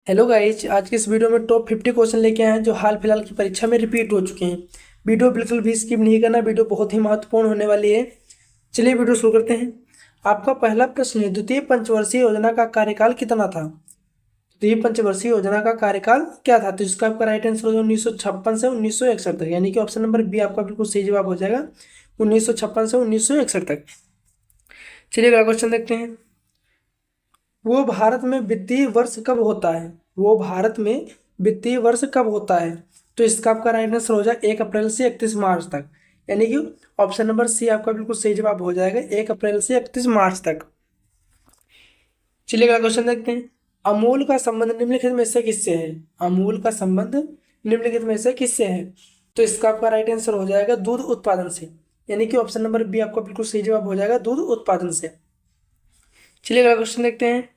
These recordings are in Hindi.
हेलो गाइज, आज की इस वीडियो में टॉप 50 क्वेश्चन लेके आए हैं जो हाल फिलहाल की परीक्षा में रिपीट हो चुके हैं। वीडियो बिल्कुल भी स्किप नहीं करना, वीडियो बहुत ही महत्वपूर्ण होने वाली है। चलिए वीडियो शुरू करते हैं। आपका पहला प्रश्न है, द्वितीय पंचवर्षीय योजना का कार्यकाल कितना था? द्वितीय पंचवर्षीय योजना का कार्यकाल क्या था? तो इसका आपका राइट आंसर होगा 1956 से 1961 तक, यानी कि ऑप्शन नंबर बी आपका बिल्कुल सही जवाब हो जाएगा, 1956 से 1961 तक। चलिए अगला क्वेश्चन देखते हैं। वो भारत में वित्तीय वर्ष कब होता है? वो भारत में वित्तीय वर्ष कब होता है? तो इसका आपका राइट आंसर हो जाएगा 1 अप्रैल से 31 मार्च तक, यानी कि ऑप्शन नंबर सी आपका बिल्कुल सही जवाब हो जाएगा, 1 अप्रैल से 31 मार्च तक। चलिए अगला क्वेश्चन देखते हैं। अमूल का संबंध निम्नलिखित में से किससे है? अमूल का संबंध निम्नलिखित में से किससे है? तो इसका आपका राइट आंसर हो जाएगा दूध उत्पादन से, यानी कि ऑप्शन नंबर बी आपका बिल्कुल सही जवाब हो जाएगा, दूध उत्पादन से। चलिए अगला क्वेश्चन देखते हैं।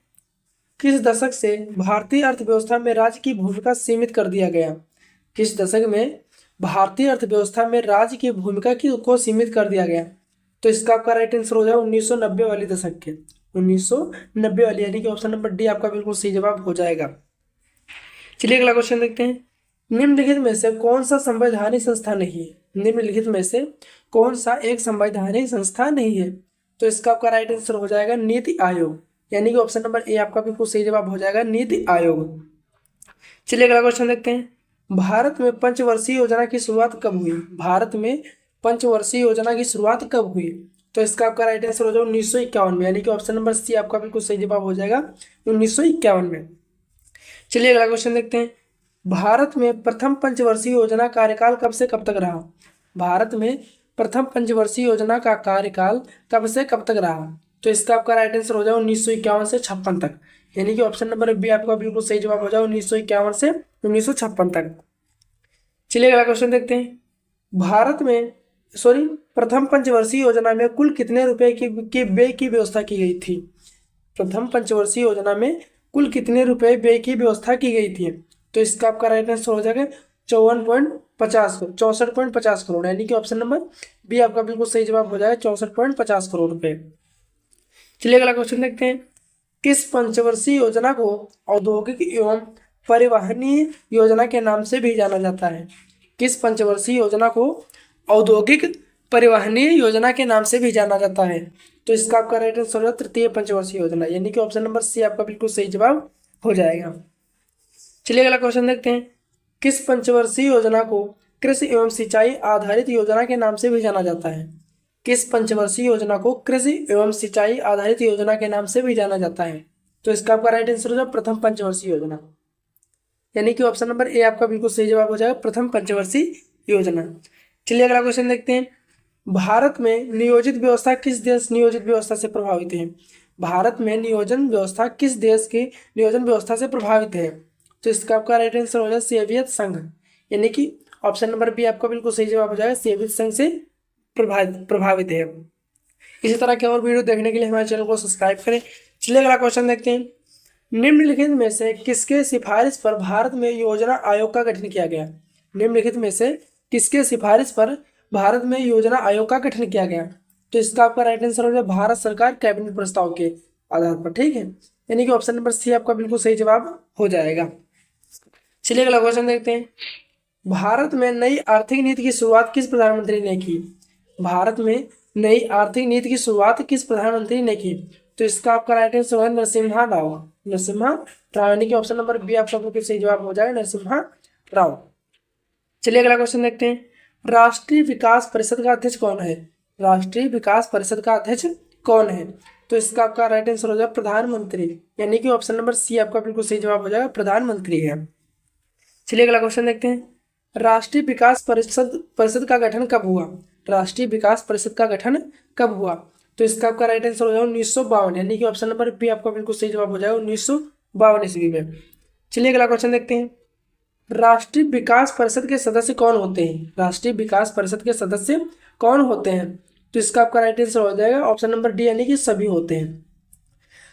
किस दशक से भारतीय अर्थव्यवस्था में राज्य की भूमिका सीमित कर दिया गया? किस दशक में भारतीय अर्थव्यवस्था में राज्य की भूमिका को सीमित कर दिया गया? तो इसका आपका राइट आंसर हो जाएगा 1990 वाली दशक के, 1990 वाली, यानी कि ऑप्शन नंबर डी आपका बिल्कुल सही जवाब हो जाएगा। चलिए अगला क्वेश्चन देखते हैं। निम्नलिखित में से कौन सा संवैधानिक संस्था नहीं है? निम्नलिखित में से कौन सा एक संवैधानिक संस्था नहीं है? तो इसका आपका राइट आंसर हो जाएगा नीति आयोग, यानी कि ऑप्शन नंबर ए आपका बिल्कुल सही जवाब हो जाएगा, नीति आयोग। चलिए अगला क्वेश्चन देखते हैं। भारत में पंचवर्षीय योजना की शुरुआत कब हुई? भारत में पंचवर्षीय योजना की शुरुआत कब हुई? तो इसका आपका राइट आंसर हो जाएगा 1951 में, यानी कि ऑप्शन नंबर सी आपका बिल्कुल सही जवाब हो जाएगा, 1951 में। चलिए अगला क्वेश्चन देखते हैं। भारत में प्रथम पंचवर्षीय योजना कार्यकाल कब से कब तक रहा? भारत में प्रथम पंचवर्षीय योजना का कार्यकाल कब से कब तक रहा? तो इसका आपका राइट आंसर हो जाएगा 1951 से 56 तक, यानी कि ऑप्शन नंबर बी आपका बिल्कुल सही जवाब हो जाएगा, 1951 से 1956 तक। चलिए अगला क्वेश्चन देखते हैं। भारत में प्रथम पंचवर्षीय योजना में कुल कितने रुपए की व्यय की व्यवस्था की गई थी? प्रथम पंचवर्षीय योजना में कुल कितने रुपए व्यय की व्यवस्था की गई थी? तो इसका आपका राइट आंसर हो जाएगा 64.50 करोड़, यानी कि ऑप्शन नंबर बी आपका बिल्कुल सही जवाब हो जाएगा, 64.50 करोड़ रुपए। चलिए अगला क्वेश्चन देखते हैं। किस पंचवर्षीय योजना को औद्योगिक एवं परिवहनीय योजना के नाम से भी जाना जाता है? किस पंचवर्षीय योजना को औद्योगिक परिवहनीय योजना के नाम से भी जाना जाता है? तो इसका आपका राइट आंसर होगा तृतीय पंचवर्षीय योजना, यानी कि ऑप्शन नंबर सी आपका बिल्कुल सही जवाब हो जाएगा। चलिए अगला क्वेश्चन देखते हैं। किस पंचवर्षीय योजना को कृषि एवं सिंचाई आधारित योजना के नाम से भी जाना जाता है? किस पंचवर्षीय योजना को कृषि एवं सिंचाई आधारित योजना के नाम से भी जाना जाता है? तो इसका आपका राइट आंसर होगा प्रथम पंचवर्षीय योजना, यानी कि ऑप्शन नंबर ए आपका बिल्कुल सही जवाब हो जाएगा, प्रथम पंचवर्षीय योजना। चलिए अगला क्वेश्चन देखते हैं। भारत में नियोजित व्यवस्था किस देश नियोजित व्यवस्था से प्रभावित है? भारत में नियोजन व्यवस्था किस देश की नियोजन व्यवस्था से प्रभावित है? तो इसका आपका राइट आंसर हो जाएगा सोवियत संघ, यानी कि ऑप्शन नंबर बी आपका बिल्कुल सही जवाब हो जाएगा, सोवियत संघ से प्रभावित है। इसी तरह के और वीडियो देखने के लिए हमारे चैनल को सब्सक्राइब करें। चलिए अगला क्वेश्चन देखते हैं। निम्नलिखित में से किसके सिफारिश पर भारत में योजना आयोग का गठन किया गया? निम्नलिखित में से किसके सिफारिश पर भारत में योजना आयोग का गठन किया गया? तो इसका आपका राइट आंसर हो जाएगा भारत सरकार कैबिनेट प्रस्ताव के आधार पर, ठीक है, यानी कि ऑप्शन नंबर सी आपका बिल्कुल सही जवाब हो जाएगा। चलिए अगला क्वेश्चन देखते हैं। भारत में नई आर्थिक नीति की शुरुआत किस प्रधानमंत्री ने की? भारत में नई आर्थिक नीति की शुरुआत किस प्रधानमंत्री ने की? तो इसका आपका राइट आंसर होगा नरसिम्हा राव, नरसिम्हा राव, यानी कि ऑप्शन नंबर बी आपका बिल्कुल सही जवाब हो जाएगा, नरसिम्हा राव। चलिए अगला क्वेश्चन देखते हैं। राष्ट्रीय विकास परिषद का अध्यक्ष कौन है? राष्ट्रीय विकास परिषद का अध्यक्ष कौन है? तो इसका आपका राइट आंसर हो जाएगा प्रधानमंत्री, यानी कि ऑप्शन नंबर सी आपका बिल्कुल सही जवाब हो जाएगा, प्रधानमंत्री है। चलिए अगला क्वेश्चन देखते हैं। राष्ट्रीय विकास परिषद का गठन कब हुआ? राष्ट्रीय विकास परिषद का गठन कब हुआ? तो इसका आपका राइट आंसर हो जाएगा 1952, यानी कि ऑप्शन नंबर बी आपका बिल्कुल सही जवाब हो जाएगा, 1952 ईस्वी में। चलिए अगला क्वेश्चन देखते हैं। राष्ट्रीय विकास परिषद के सदस्य कौन होते हैं? राष्ट्रीय विकास परिषद के सदस्य कौन होते हैं? तो इसका आपका राइट आंसर हो जाएगा ऑप्शन नंबर डी, यानी कि सभी होते हैं।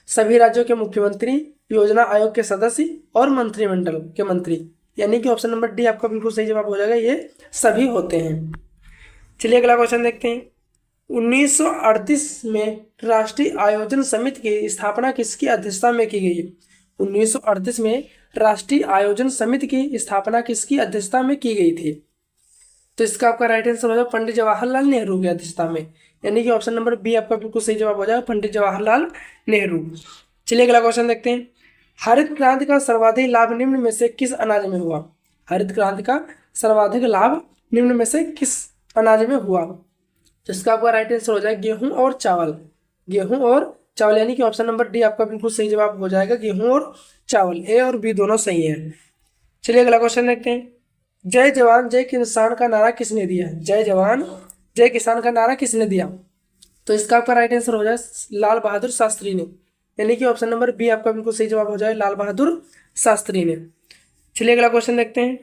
सभी राज्यों के मुख्यमंत्री, योजना आयोग के सदस्य और मंत्रिमंडल के मंत्री, यानी कि ऑप्शन नंबर डी आपका बिल्कुल सही जवाब हो जाएगा, ये सभी होते हैं। चलिए अगला क्वेश्चन देखते हैं। 1938 में राष्ट्रीय आयोजन समिति की स्थापना किसकी अध्यक्षता में की गई? 1938 में राष्ट्रीय आयोजन समिति की स्थापना किसकी अध्यक्षता में की गई थी? तो इसका आपका राइट आंसर हो जाएगा पंडित जवाहरलाल नेहरू की अध्यक्षता में, यानी कि ऑप्शन नंबर बी आपका बिल्कुल सही जवाब हो जाएगा, पंडित जवाहरलाल नेहरू। चलिए अगला क्वेश्चन देखते हैं। हरित क्रांति का सर्वाधिक लाभ निम्न में से किस अनाज में हुआ? हरित क्रांति का सर्वाधिक लाभ निम्न में से किस अनाज में हुआ? तो इसका आपका राइट आंसर हो जाएगा गेहूं और चावल, गेहूं और चावल, यानी कि ऑप्शन नंबर डी आपका बिल्कुल सही जवाब हो जाएगा, गेहूं और चावल। ए और बी दोनों सही है। चलिए अगला क्वेश्चन देखते हैं। जय जवान जय किसान का नारा किसने दिया? जय जवान जय किसान का नारा किसने दिया? तो इसका आपका राइट आंसर हो जाए लाल बहादुर शास्त्री ने, यानी कि ऑप्शन नंबर बी आपका बिल्कुल सही जवाब हो जाए, लाल बहादुर शास्त्री ने। चलिए अगला क्वेश्चन देखते हैं।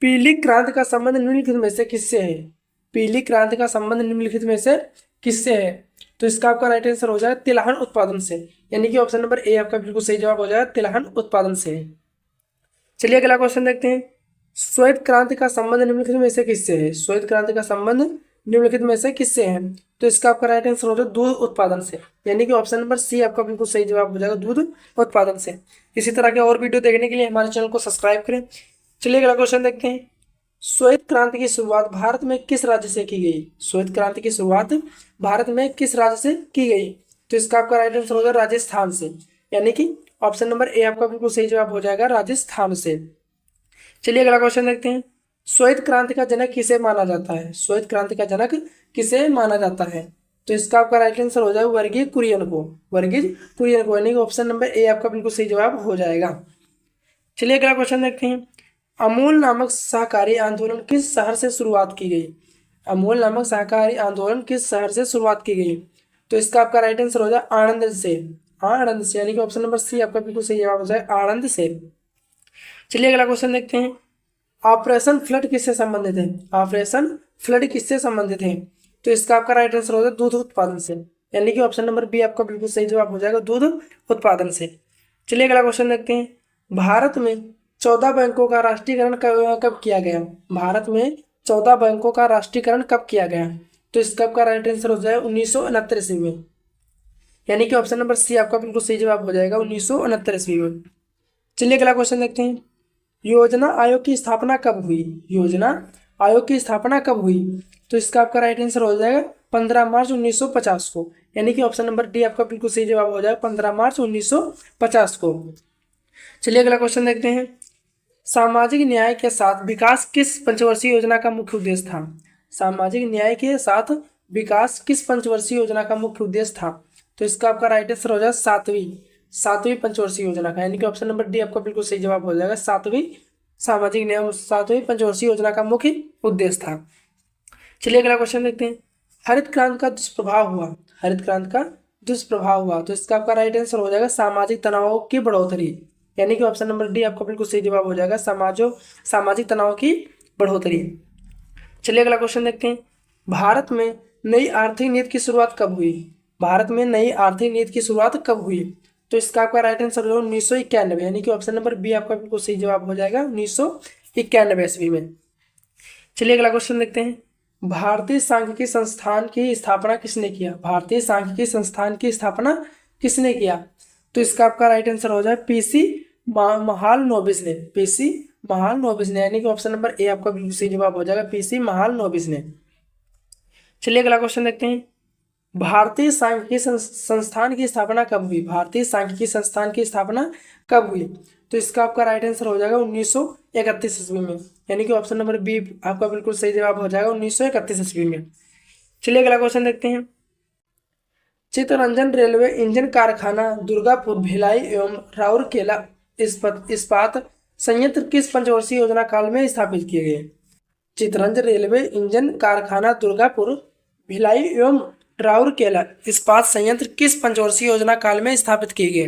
पीली क्रांति का संबंध निम्नलिखित में से किससे है? पीली क्रांति का संबंध निम्नलिखित में से किससे है? तो इसका आपका राइट आंसर हो जाए तिलहन उत्पादन से, यानी कि ऑप्शन नंबर ए आपका बिल्कुल सही जवाब हो जाए, तिलहन उत्पादन से। चलिए अगला क्वेश्चन देखते हैं। श्वेत क्रांति का संबंध निम्नलिखित में से किससे है? श्वेत क्रांति का संबंध निम्नलिखित में से किससे है? तो इसका आपका राइट आंसर हो जाए दूध उत्पादन से, यानी कि ऑप्शन नंबर सी आपका बिल्कुल सही जवाब हो जाएगा, दूध उत्पादन से। इसी तरह के और वीडियो देखने के लिए हमारे चैनल को सब्सक्राइब करें। चलिए अगला क्वेश्चन देखते हैं। श्वेत क्रांति की शुरुआत भारत में किस राज्य से की गई? श्वेत क्रांति की शुरुआत भारत में किस राज्य से की गई? तो इसका आपका राइट आंसर हो जाएगा राजस्थान से, यानी कि ऑप्शन नंबर ए आपका बिल्कुल सही जवाब हो जाएगा, राजस्थान से। चलिए अगला क्वेश्चन देखते हैं। श्वेत क्रांति का जनक किसे माना जाता है? श्वेत क्रांति का जनक किसे माना जाता है? तो इसका आपका राइट आंसर हो जाएगा वर्गीज कुरियन को, वर्गीज कुरियन को, यानी कि ऑप्शन नंबर ए आपका बिल्कुल सही जवाब हो जाएगा। चलिए अगला क्वेश्चन देखते हैं। अमूल नामक सहकारी आंदोलन किस शहर से शुरुआत की गई? अमूल नामक सहकारी आंदोलन किस शहर से शुरुआत की गई? तो इसका आपका राइट आंसर हो जाए आणंद से, आणंद से, यानी कि ऑप्शन नंबर सी आपका बिल्कुल सही जवाब हो जाए, आणंद से। चलिए अगला क्वेश्चन देखते हैं। ऑपरेशन फ्लड किससे संबंधित है? ऑपरेशन फ्लड किससे संबंधित है? तो इसका आपका राइट आंसर हो जाए दूध उत्पादन से, यानी कि ऑप्शन नंबर बी आपका बिल्कुल सही जवाब हो जाएगा, दूध उत्पादन से। चलिए अगला क्वेश्चन देखते हैं। भारत में 14 बैंकों का राष्ट्रीयकरण कब किया गया? भारत में 14 बैंकों का राष्ट्रीयकरण कब किया गया? तो इसका आपका राइट आंसर हो जाए 1969 ईस्वी में, यानी कि ऑप्शन नंबर सी आपका बिल्कुल सही जवाब हो जाएगा, 1969 ईस्वी में। चलिए अगला क्वेश्चन देखते हैं। योजना आयोग की स्थापना कब हुई? योजना आयोग की स्थापना कब हुई? तो इसका आपका राइट आंसर हो जाएगा 15 मार्च 1950 को, यानी कि ऑप्शन नंबर डी आपका बिल्कुल सही जवाब हो जाएगा, 15 मार्च 1950 को। चलिए अगला क्वेश्चन देखते हैं। सामाजिक न्याय के साथ विकास किस पंचवर्षीय योजना का मुख्य उद्देश्य था? सामाजिक न्याय के साथ विकास किस पंचवर्षीय योजना का मुख्य उद्देश्य था? तो इसका आपका राइट आंसर हो जाएगा सातवीं पंचवर्षीय योजना का, यानी कि ऑप्शन नंबर डी आपका बिल्कुल सही जवाब हो जाएगा, सातवीं पंचवर्षीय योजना का मुख्य उद्देश्य था। चलिए अगला क्वेश्चन देखते हैं। हरित क्रांति का दुष्प्रभाव हुआ, हरित क्रांति का दुष्प्रभाव हुआ, तो इसका आपका राइट आंसर हो जाएगा सामाजिक तनाव की बढ़ोतरी, यानी कि ऑप्शन नंबर डी आपका बिल्कुल सही जवाब हो जाएगा, सामाजिक तनाव की बढ़ोतरी। चलिए अगला क्वेश्चन देखते हैं। भारत में नई आर्थिक नीति की शुरुआत कब हुई? भारत में नई आर्थिक नीति की शुरुआत कब हुई? तो इसका आपका राइट आंसर हो 1991, यानी कि ऑप्शन नंबर बी आपका बिल्कुल सही जवाब हो जाएगा, 1991 ईस्वी में। चलिए अगला क्वेश्चन देखते हैं। भारतीय सांख्यिकी संस्थान की स्थापना किसने किया? भारतीय सांख्यिकी संस्थान की स्थापना किसने किया? तो इसका आपका राइट आंसर हो जाए पीसी महालनोबिस ने, पीसी महालनोबिस ने, यानी कि ऑप्शन नंबर ए आपका बिल्कुल सही जवाब हो जाएगा, पीसी महालनोबिस ने। चलिए अगला क्वेश्चन देखते हैं। भारतीय सांख्यिकी संस्थान की स्थापना कब हुई? भारतीय सांख्यिकी संस्थान की स्थापना कब हुई? तो इसका आपका राइट आंसर हो जाएगा 1931 ईस्वी में, यानी कि ऑप्शन नंबर बी आपका बिल्कुल सही जवाब हो जाएगा, 1931 ईस्वी में। चलिए अगला क्वेश्चन देखते हैं। चित्तरंजन रेलवे इंजन कारखाना दुर्गापुर भिलाई एवं राउरकेला इस्पात संयंत्र किस पंचवर्षीय योजना काल में स्थापित किए गए? चित्तरंजन रेलवे इंजन कारखाना दुर्गापुर भिलाई एवं राउरकेला इस्पात संयंत्र किस पंचवर्षीय योजना काल में स्थापित किए गए?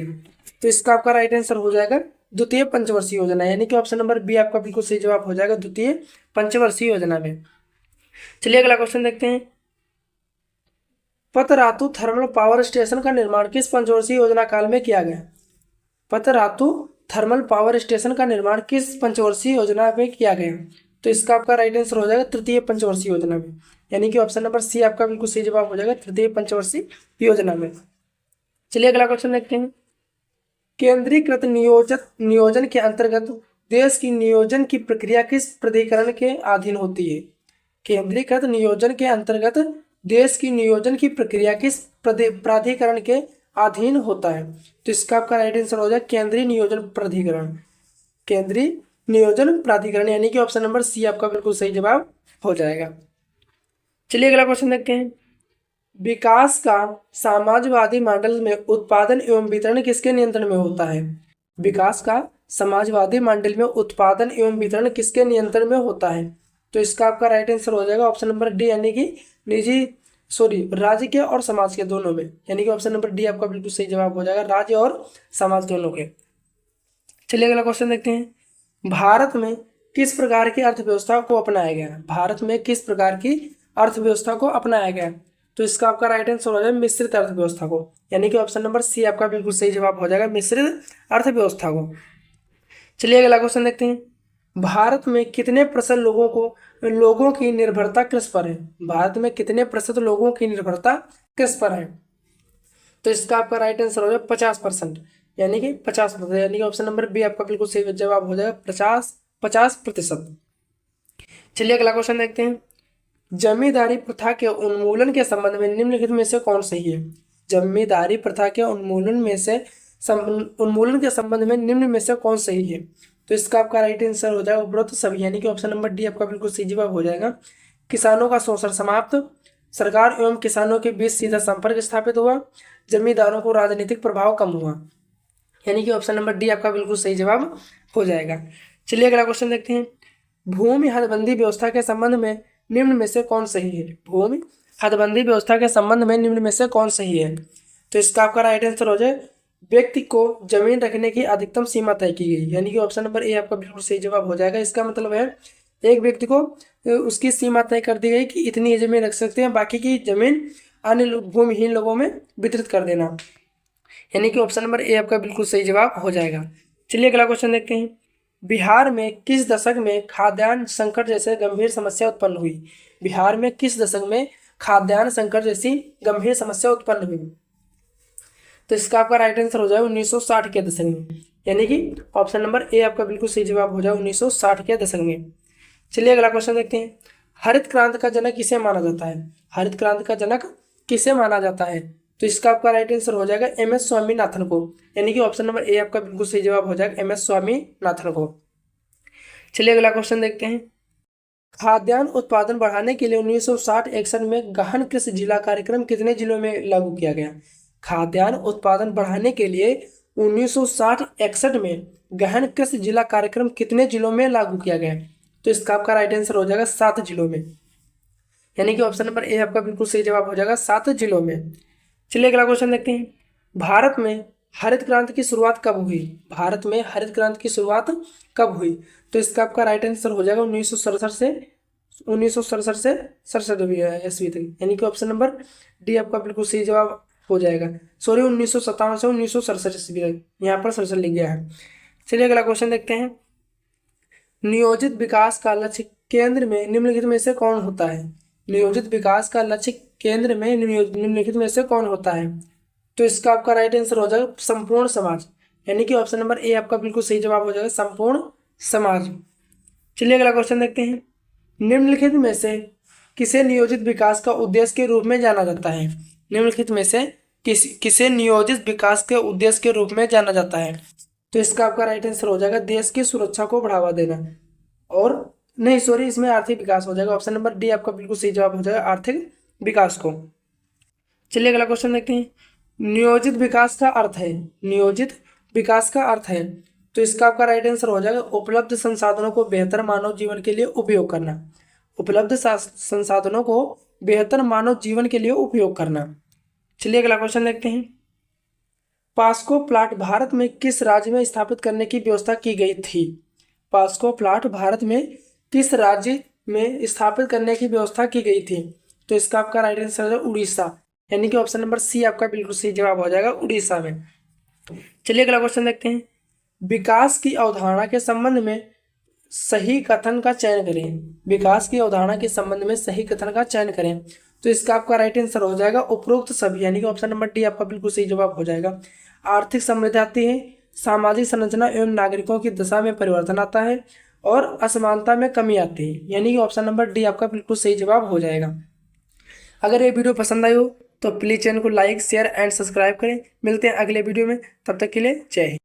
तो इसका आपका राइट आंसर हो जाएगा द्वितीय पंचवर्षीय योजना, यानी कि ऑप्शन नंबर बी आपका बिल्कुल सही जवाब हो जाएगा, द्वितीय पंचवर्षीय योजना में। चलिए अगला क्वेश्चन देखते हैं। पतरातु थर्मल पावर स्टेशन का निर्माण किस पंचवर्षीय योजना काल में किया गया? पतरातु थर्मल पावर स्टेशन का निर्माण किस पंचवर्षीय योजना में किया गया? तो इसका आपका राइट आंसर हो जाएगा तृतीय पंचवर्षीय योजना में, यानी कि ऑप्शन नंबर सी आपका बिल्कुल सही जवाब हो जाएगा, तृतीय पंचवर्षीय योजना में। चलिए अगला क्वेश्चन देखते हैं। केंद्रीकृत नियोजन के अंतर्गत देश की नियोजन की प्रक्रिया किस प्राधिकरण के अधीन होती है? केंद्रीकृत नियोजन के अंतर्गत देश की नियोजन की प्रक्रिया किस प्राधिकरण के अधीन होता है? तो इसका आपका राइट आंसर हो जाएगा केंद्रीय नियोजन प्राधिकरण। केंद्रीय नियोजन प्राधिकरण यानी कि ऑप्शन नंबर सी आपका बिल्कुल सही जवाब हो जाएगा। चलिए अगला क्वेश्चन देखते हैं। विकास का समाजवादी मॉडल में उत्पादन एवं वितरण किसके नियंत्रण में होता है? विकास का समाजवादी मॉडल में उत्पादन एवं वितरण किसके नियंत्रण में होता है? तो इसका आपका राइट आंसर हो जाएगा ऑप्शन नंबर डी यानी कि राज्य के और समाज के दोनों में, यानी कि ऑप्शन नंबर डी आपका बिल्कुल सही जवाब हो जाएगा, राज्य और समाज दोनों के। चलिए अगला क्वेश्चन देखते हैं। भारत में किस प्रकार की अर्थव्यवस्था को अपनाया गया? भारत में किस प्रकार की अर्थव्यवस्था को अपनाया गया? तो इसका आपका राइट आंसर हो जाएगा मिश्रित अर्थव्यवस्था को, यानी कि ऑप्शन नंबर सी आपका बिल्कुल सही जवाब हो जाएगा, मिश्रित अर्थव्यवस्था को। चलिए अगला क्वेश्चन देखते हैं। भारत में कितने प्रतिशत लोगों की निर्भरता कृषि पर है? भारत में कितने प्रतिशत लोगों की निर्भरता कृषि पर है? तो इसका आपका राइट आंसर हो जाएगा 50%, यानी कि 50%, यानी कि ऑप्शन नंबर बी आपका बिल्कुल सही जवाब हो जाएगा 50%। चलिए अगला क्वेश्चन देखते हैं। जमींदारी प्रथा के उन्मूलन के संबंध में निम्नलिखित में से कौन सही है? जमींदारी प्रथा के उन्मूलन के संबंध में निम्न में से कौन सही है? तो इसका आपका राइट आंसर हो जाएगा उपरोक्त सभी, यानी कि ऑप्शन नंबर डी आपका बिल्कुल सही जवाब हो जाएगा। किसानों का शोषण समाप्त, सरकार एवं किसानों के बीच सीधा संपर्क स्थापित हुआ, जमींदारों को राजनीतिक प्रभाव कम हुआ, यानी कि ऑप्शन नंबर डी आपका बिल्कुल सही जवाब हो जाएगा। चलिए अगला क्वेश्चन देखते हैं। भूमि हदबंदी व्यवस्था के संबंध में निम्न में से कौन सही है? भूमि हदबंदी व्यवस्था के संबंध में निम्न में से कौन सही है? तो इसका आपका राइट आंसर हो जाए व्यक्ति को जमीन रखने की अधिकतम सीमा तय की गई, यानी कि ऑप्शन नंबर ए आपका बिल्कुल सही जवाब हो जाएगा। इसका मतलब है एक व्यक्ति को उसकी सीमा तय कर दी गई कि इतनी जमीन रख सकते हैं, बाकी की जमीन अन्य भूमिहीन लोगों में वितरित कर देना, यानी कि ऑप्शन नंबर ए आपका बिल्कुल सही जवाब हो जाएगा। चलिए अगला क्वेश्चन देखते हैं। बिहार में किस दशक में खाद्यान्न संकट जैसे गंभीर समस्या उत्पन्न हुई? बिहार में किस दशक में खाद्यान्न संकट जैसी गंभीर समस्या उत्पन्न हुई? तो इसका आपका राइट आंसर हो जाएगा 1960 के दशक में, यानी कि ऑप्शन नंबर ए आपका बिल्कुल सही जवाब हो जाएगा 1960 के दशक में। चलिए अगला क्वेश्चन देखते हैं। हरित क्रांति का जनक किसे माना जाता है? हरित क्रांति का जनक किसे माना जाता है? तो इसका आपका राइट आंसर हो जाएगा एम.एस. स्वामीनाथन को, यानी कि ऑप्शन नंबर ए आपका बिल्कुल सही जवाब हो जाएगा एम.एस. स्वामीनाथन को। चलिए अगला क्वेश्चन देखते हैं। खाद्यान्न उत्पादन बढ़ाने के लिए 1960-61 में गहन कृषि जिला कार्यक्रम कितने जिलों में लागू किया गया? खाद्यान्न उत्पादन बढ़ाने के लिए 1960-61 में गहन कृषि जिला कार्यक्रम कितने जिलों में लागू किया गया? तो इसका आपका राइट आंसर हो जाएगा 7 जिलों में, यानी कि ऑप्शन नंबर ए आपका बिल्कुल सही जवाब हो जाएगा 7 जिलों में। चलिए अगला क्वेश्चन देखते हैं। भारत में हरित क्रांति की शुरुआत कब हुई? भारत में हरित क्रांति की शुरुआत कब हुई? तो इसका आपका राइट आंसर हो जाएगा 1967 से 67 ईस्वी तक, यानी कि ऑप्शन नंबर डी आपका बिल्कुल सही जवाब हो जाएगा। 1957 से 1967 ईस्वी तक, यहाँ पर 67 लिख गया है। चलिए अगला क्वेश्चन देखते हैं। नियोजित विकास का लक्ष्य केंद्र में निम्नलिखित में से कौन होता है? नियोजित विकास का लक्ष्य केंद्र में निम्नलिखित में से कौन होता है? तो इसका आपका राइट आंसर हो जाएगा संपूर्ण समाज, यानी कि ऑप्शन नंबर ए आपका बिल्कुल सही जवाब हो जाएगा संपूर्ण समाज। चलिए अगला क्वेश्चन देखते हैं। निम्नलिखित में से किसे नियोजित विकास का उद्देश्य के रूप में जाना जाता है? निम्नलिखित में से किसे नियोजित विकास के उद्देश्य के रूप में जाना जाता है? तो इसका आपका राइट आंसर हो जाएगा देश की सुरक्षा को बढ़ावा देना, और नहीं सॉरी इसमें आर्थिक विकास हो जाएगा। ऑप्शन नंबर डी आपका बिल्कुल सही जवाब हो जाएगा आर्थिक विकास को। चलिए अगला क्वेश्चन देखते हैं। नियोजित विकास का अर्थ है, नियोजित विकास का अर्थ है, तो इसका आपका राइट आंसर हो जाएगा उपलब्ध संसाधनों को बेहतर मानव जीवन के लिए उपयोग करना। उपलब्ध संसाधनों को बेहतर मानव जीवन के लिए उपयोग करना। चलिए अगला क्वेश्चन देखते हैं। पास्को प्लांट भारत में किस राज्य में स्थापित करने की व्यवस्था की गई थी? पास्को प्लांट भारत में किस राज्य में स्थापित करने की व्यवस्था की गई थी? तो इसका आपका राइट आंसर है उड़ीसा, यानी कि ऑप्शन नंबर सी आपका बिल्कुल सही जवाब हो जाएगा उड़ीसा में। चलिए अगला क्वेश्चन देखते हैं। विकास की अवधारणा के संबंध में सही कथन का चयन करें। विकास की अवधारणा के संबंध में सही कथन का चयन करें। तो इसका आपका राइट आंसर हो जाएगा उपरोक्त सभी, यानी कि ऑप्शन नंबर डी आपका बिल्कुल सही जवाब हो जाएगा। आर्थिक समृद्धि आती है, सामाजिक संरचना एवं नागरिकों की दशा में परिवर्तन आता है और असमानता में कमी आती है। यानी कि ऑप्शन नंबर डी आपका बिल्कुल सही जवाब हो जाएगा। अगर ये वीडियो पसंद आई हो तो प्लीज़ चैनल को लाइक शेयर एंड सब्सक्राइब करें। मिलते हैं अगले वीडियो में, तब तक के लिए जय हिंद।